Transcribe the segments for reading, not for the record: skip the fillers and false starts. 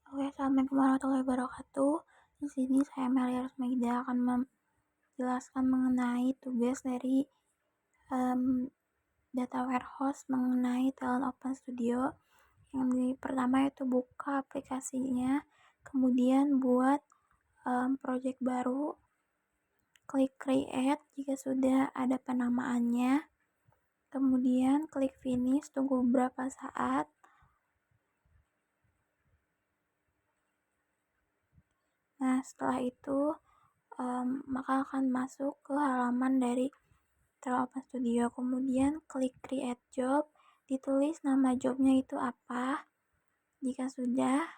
Oke, Assalamualaikum warahmatullahi wabarakatuh. Di sini saya Melia Rusmaida akan menjelaskan mengenai tugas dari em, data warehouse mengenai Talent Open Studio. Pertama itu buka aplikasinya, kemudian buat project baru, klik create jika sudah ada penamaannya, kemudian klik finish, tunggu beberapa saat. Nah, setelah itu maka akan masuk ke halaman dari Talent Open Studio. Kemudian klik create job, ditulis nama jobnya itu apa. Jika sudah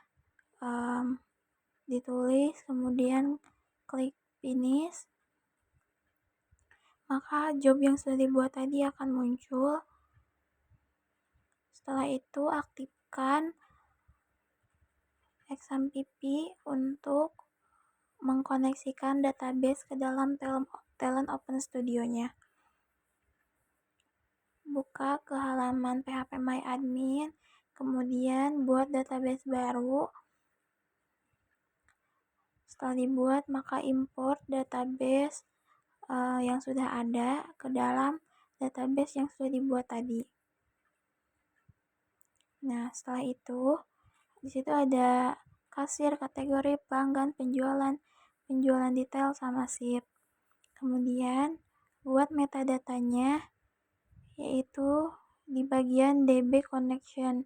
ditulis, kemudian klik finish, maka job yang sudah dibuat tadi akan muncul. Setelah itu aktifkan XMPP untuk mengkoneksikan database ke dalam Talent Open Studio-nya. Buka ke halaman phpMyAdmin, kemudian buat database baru. Setelah dibuat, maka import database yang sudah ada ke dalam database yang sudah dibuat tadi. Nah, setelah itu di situ ada kasir, kategori, pelanggan, penjualan detail sama ship. Kemudian buat metadatanya, yaitu di bagian DB connection.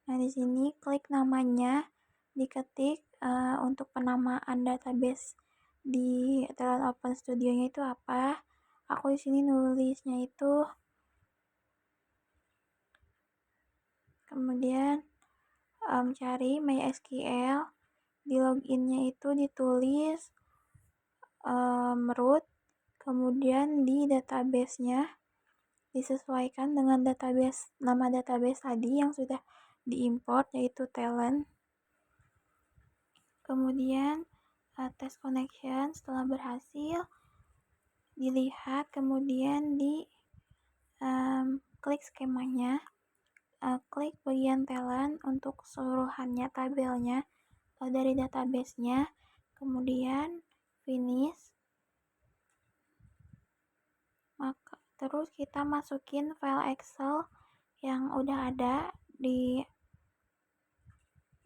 Nah, di sini klik namanya, diketik untuk penamaan database di Talent Open Studio-nya itu apa. Aku di sini nulisnya itu, kemudian cari MySQL, di login-nya itu ditulis root, kemudian di database-nya disesuaikan dengan nama database tadi yang sudah diimport, yaitu talent. Kemudian tes connection. Setelah berhasil dilihat, kemudian di klik skemanya, klik bagian talent untuk keseluruhannya tabelnya dari database-nya, kemudian finish. Maka terus kita masukin file Excel yang udah ada di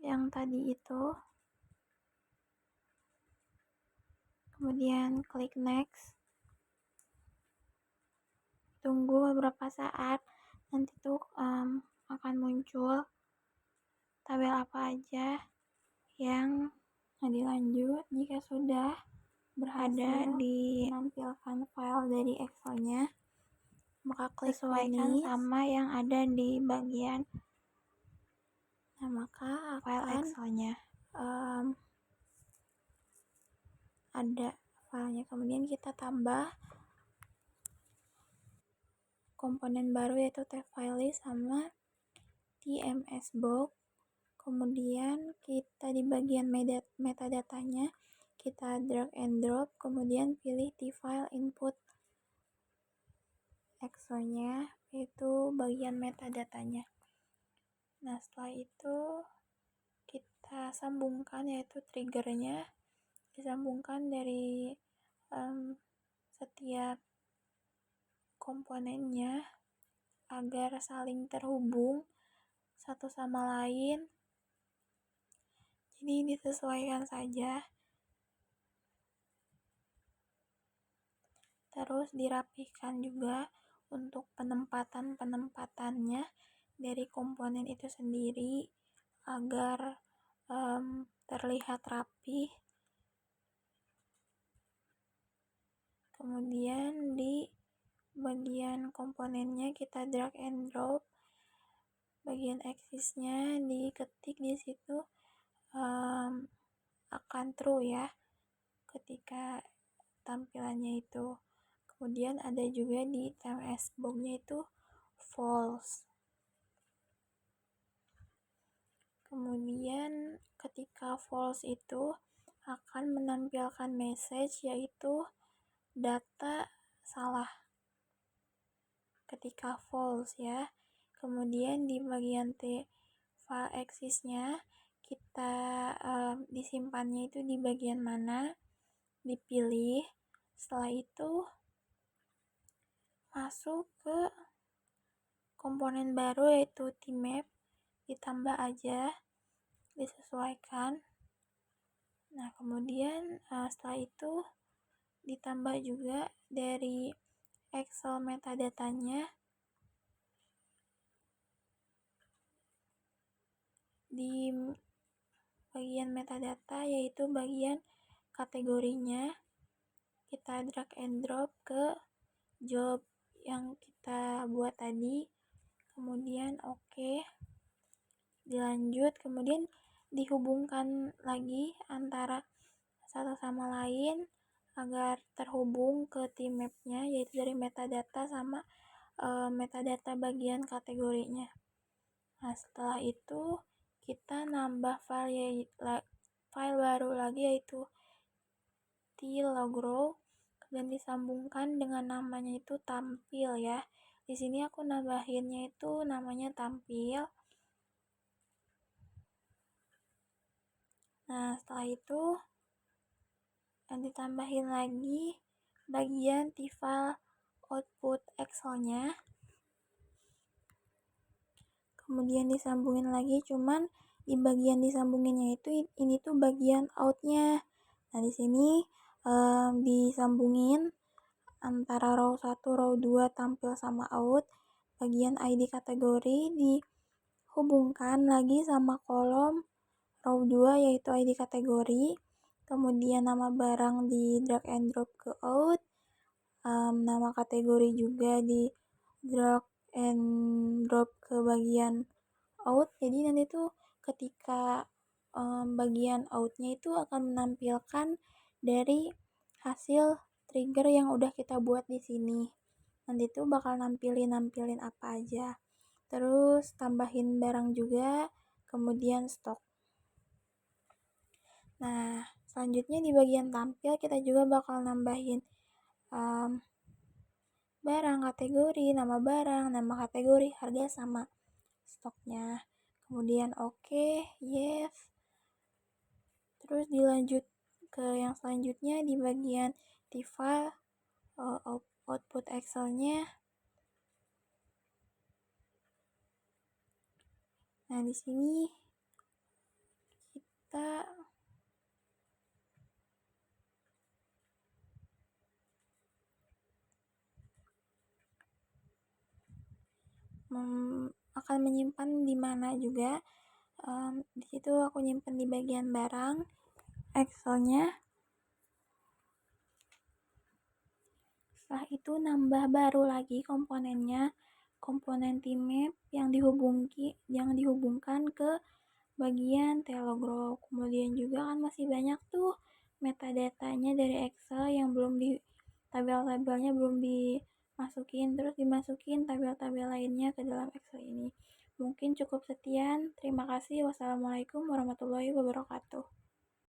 yang tadi itu, kemudian klik next, tunggu beberapa saat, nanti tuh akan muncul tabel apa aja yang dilanjut. Jika sudah berada di menampilkan file dari Excel-nya, maka klik sesuaikan sama yang ada di bagian. Nah, maka file Excel-nya ada filenya, kemudian kita tambah komponen baru yaitu tfilelist sama tms box. Kemudian kita di bagian metadatanya kita drag and drop, kemudian pilih tfile input Excel-nya, yaitu bagian metadatanya. Nah, setelah itu kita sambungkan, yaitu triggernya disambungkan dari setiap komponennya agar saling terhubung satu sama lain. Jadi disesuaikan saja. Terus dirapihkan juga untuk penempatannya dari komponen itu sendiri agar terlihat rapi. Kemudian di bagian komponennya kita drag and drop, bagian axisnya diketik di situ akan true ya ketika tampilannya itu. Kemudian ada juga di TMS box-nya itu false. Kemudian ketika false itu akan menampilkan message, yaitu data salah ketika false ya. Kemudian di bagian file axis-nya kita disimpannya itu di bagian mana, dipilih. Setelah itu masuk ke komponen baru yaitu Tmap, ditambah aja, disesuaikan. Nah, kemudian setelah itu ditambah juga dari Excel metadatanya di bagian metadata, yaitu bagian kategorinya. Kita drag and drop ke job yang kita buat tadi, kemudian oke, dilanjut, kemudian dihubungkan lagi antara satu sama lain agar terhubung ke Tmap-nya, yaitu dari metadata sama metadata bagian kategorinya. Nah, setelah itu kita nambah file baru lagi yaitu tlogrow, dan disambungkan dengan namanya itu tampil ya. Di sini aku nambahinnya itu namanya tampil. Nah, setelah itu ditambahin lagi bagian tfile output Excel-nya. Kemudian disambungin lagi, cuman di bagian disambunginnya itu ini tuh bagian out-nya. Nah, di sini disambungin antara row 1, row 2 tampil sama out. Bagian ID kategori dihubungkan lagi sama kolom row 2 yaitu ID kategori. Kemudian nama barang di drag and drop ke out. Nama kategori juga di drag and drop ke bagian out. Jadi nanti tuh ketika bagian outnya itu akan menampilkan dari hasil trigger yang udah kita buat di sini. Nanti tuh bakal nampilin apa aja. Terus tambahin barang juga, kemudian stok. Nah, selanjutnya di bagian tampil kita juga bakal nambahin barang, kategori, nama kategori, harga sama stoknya. Kemudian oke, yes. Terus dilanjut ke yang selanjutnya di bagian file output Excel-nya. Nah, di sini kita akan menyimpan di mana juga. Di situ aku nyimpan di bagian barang Excel-nya. Setelah itu nambah baru lagi komponennya, komponen Tmap yang dihubungkan ke bagian tlogrow. Kemudian juga kan masih banyak tuh metadatanya dari Excel yang belum di tabel-tabelnya belum dimasukin, terus dimasukin tabel-tabel lainnya ke dalam Excel ini. Mungkin cukup sekian. Terima kasih. Wassalamualaikum warahmatullahi wabarakatuh.